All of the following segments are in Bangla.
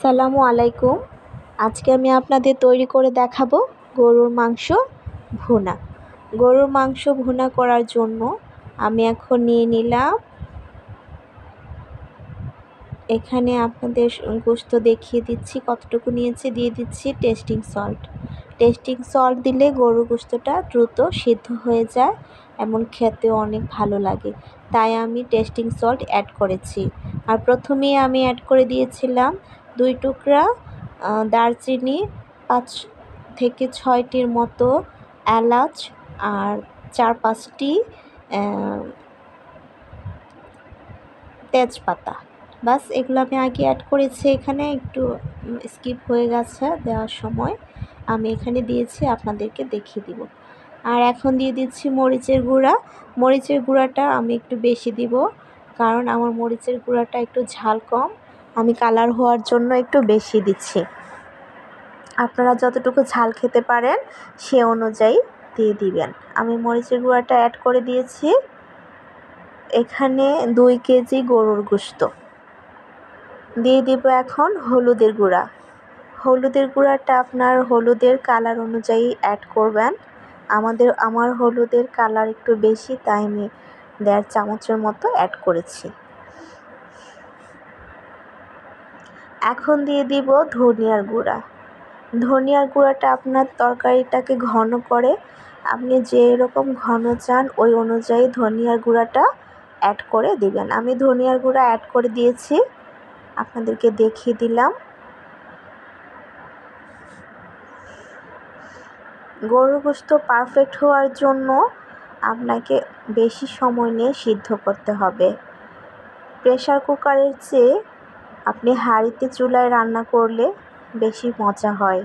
আসসালামু আলাইকুম। আজকে আমি আপনাদের তৈরি করে দেখাবো গরুর মাংস ভুনা। গরুর মাংস ভুনা করার জন্য আমি এখন নিয়ে নিলাম, এখানে আপনাদের গোশত দেখিয়ে দিচ্ছি কতটুকু নিয়েছি। দিয়ে দিচ্ছি টেস্টিং সল্ট। টেস্টিং সল্ট দিলে গরুর গোশতটা দ্রুত সিদ্ধ হয়ে যায় এবং খেতেও অনেক ভালো লাগে, তাই আমি টেস্টিং সল্ট অ্যাড করেছি। আর প্রথমেই আমি অ্যাড করে দিয়েছিলাম 2 টুকরা দারচিনি, 5 থেকে 6টির মতো এলাচ আর 4-5টি তেজপাতা। বাস এগুলো আমি আগে অ্যাড করেছি, এখানে একটু স্কিপ হয়ে গেছে দেওয়ার সময়, আমি এখানে দিয়েছি, আপনাদেরকে দেখিয়ে দিব। আর এখন দিয়ে দিচ্ছি মরিচের গুঁড়া। মরিচের গুঁড়াটা আমি একটু বেশি দিব, কারণ আমার মরিচের গুঁড়াটা একটু ঝাল কম, আমি কালার হওয়ার জন্য একটু বেশি দিচ্ছি। আপনারা যতটুকু ঝাল খেতে পারেন সে অনুযায়ী দিয়ে দিবেন। আমি মরিচের গুঁড়াটা অ্যাড করে দিয়েছি। এখানে 2 কেজি গরুর গোশত। দিয়ে দিব এখন হলুদের গুঁড়া। হলুদের গুঁড়াটা আপনার হলুদের কালার অনুযায়ী অ্যাড করবেন। আমার হলুদের কালার একটু বেশি, তাই আমি 1.5 চামচের মতো অ্যাড করেছি। এখন দিয়ে দিব ধনিয়ার গুঁড়া। ধনিয়ার গুঁড়াটা আপনার তরকারিটাকে ঘন করে, আপনি যেরকম ঘন চান ওই অনুযায়ী ধনিয়ার গুঁড়াটা অ্যাড করে দিবেন। আমি ধনিয়ার গুঁড়া অ্যাড করে দিয়েছি, আপনাদেরকে দেখিয়ে দিলাম। গরুর গোশত পারফেক্ট হওয়ার জন্য আপনাকে বেশি সময় নিয়ে সিদ্ধ করতে হবে। প্রেসার কুকারের চেয়ে আপনি হাঁড়িতে চুলায় রান্না করলে বেশি মজা হয়।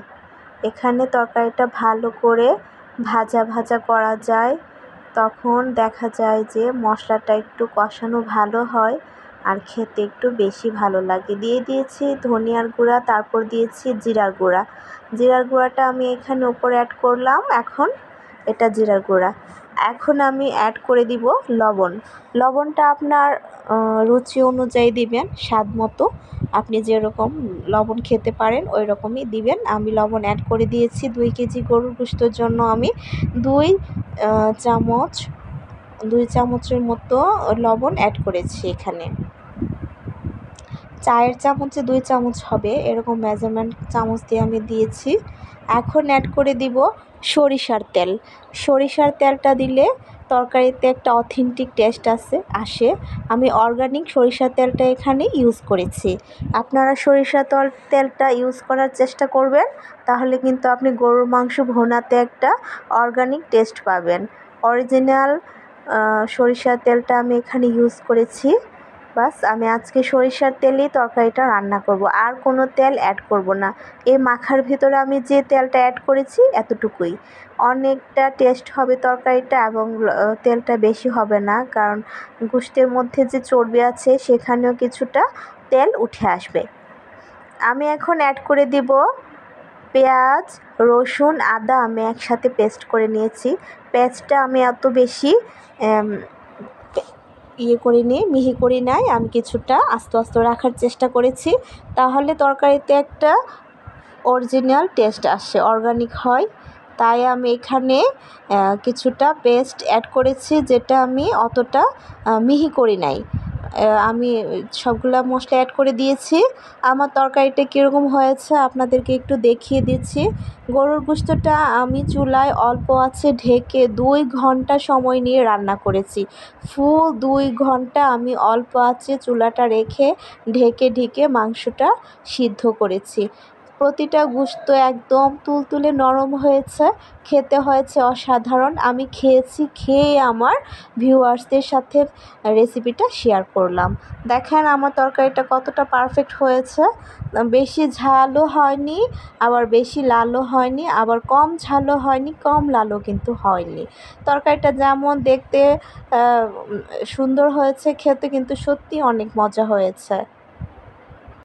এখানে তরকারিটা ভালো করে ভাজা ভাজা করা যায়, তখন দেখা যায় যে মশলাটা একটু কষানো ভালো হয় আর খেতে একটু বেশি ভালো লাগে। দিয়ে দিয়েছি ধনিয়ার গুঁড়া, তারপর দিয়েছি জিরার গুঁড়া। জিরার গুঁড়াটা আমি এখানে উপরে অ্যাড করলাম। এখন এটা জিরার গুঁড়া। এখন আমি অ্যাড করে দিব লবণ। লবণটা আপনার রুচি অনুযায়ী দিবেন, স্বাদ মতো। আপনি যেরকম লবণ খেতে পারেন ওই রকমই দিবেন। আমি লবণ অ্যাড করে দিয়েছি। 2 কেজি গরুর গোশতের জন্য আমি 2 চামচের মতো লবণ অ্যাড করেছি। এখানে চায়ের চামচে 2 চামচ হবে, এরকম মেজারমেন্ট চামচ দিয়ে আমি দিয়েছি। এখন অ্যাড করে দিব সরিষার তেল। সরিষার তেলটা দিলে তরকারিতে একটা অথেন্টিক টেস্ট আসে। আমি অর্গানিক সরিষার তেলটা এখানে ইউজ করেছি। আপনারা সরিষার তেলটা ইউজ করার চেষ্টা করবেন, তাহলে কিন্তু আপনি গরুর মাংস ভুনাতে একটা অর্গানিক টেস্ট পাবেন। অরিজিনাল সরিষার তেলটা আমি এখানে ইউজ করেছি। বাস আমি আজকে সরিষার তেলেই তরকারিটা রান্না করব, আর কোনো তেল অ্যাড করব না। এই মাখার ভিতরে আমি যে তেলটা অ্যাড করেছি এতটুকুই। অনেকটা টেস্ট হবে তরকারিটা এবং তেলটা বেশি হবে না, কারণ গোশতের মধ্যে যে চর্বি আছে সেখানেও কিছুটা তেল উঠে আসবে। আমি এখন অ্যাড করে দিব পেঁয়াজ, রসুন, আদা আমি একসাথে পেস্ট করে নিয়েছি। পেস্টটা আমি এত বেশি মিহি করি নাই, আমি কিছুটা আস্তে আস্তে রাখার চেষ্টা করেছি, তাহলে তরকারিতে একটা অরিজিনাল টেস্ট আসে, অর্গানিক হয়। তাই আমি এখানে কিছুটা পেস্ট অ্যাড করেছি, যেটা আমি অতটা মিহি করি নাই। আমি সবগুলা মশলা অ্যাড করে দিয়েছি। আমার তরকারিটা কীরকম হয়েছে আপনাদেরকে একটু দেখিয়ে দিচ্ছি। গরুর গোশতটা আমি চুলায় অল্প আঁচে ঢেকে 2 ঘন্টা সময় নিয়ে রান্না করেছি। ফুল 2 ঘন্টা আমি অল্প আঁচে চুলাটা রেখে ঢেকে মাংসটা সিদ্ধ করেছি। প্রতিটা গোশত একদম তুলতুলে নরম হয়েছে, খেতে হয়েছে অসাধারণ। আমি খেয়েছি, খেয়ে আমার ভিউয়ার্সদের সাথে রেসিপিটা শেয়ার করলাম। দেখেন আমার তরকারিটা কতটা পারফেক্ট হয়েছে। বেশি ঝালও হয়নি, আবার বেশি লালও হয়নি, আবার কম ঝালও হয়নি, কম লালও কিন্তু হয়নি। তরকারিটা যেমন দেখতে সুন্দর হয়েছে, খেতে কিন্তু সত্যি অনেক মজা হয়েছে।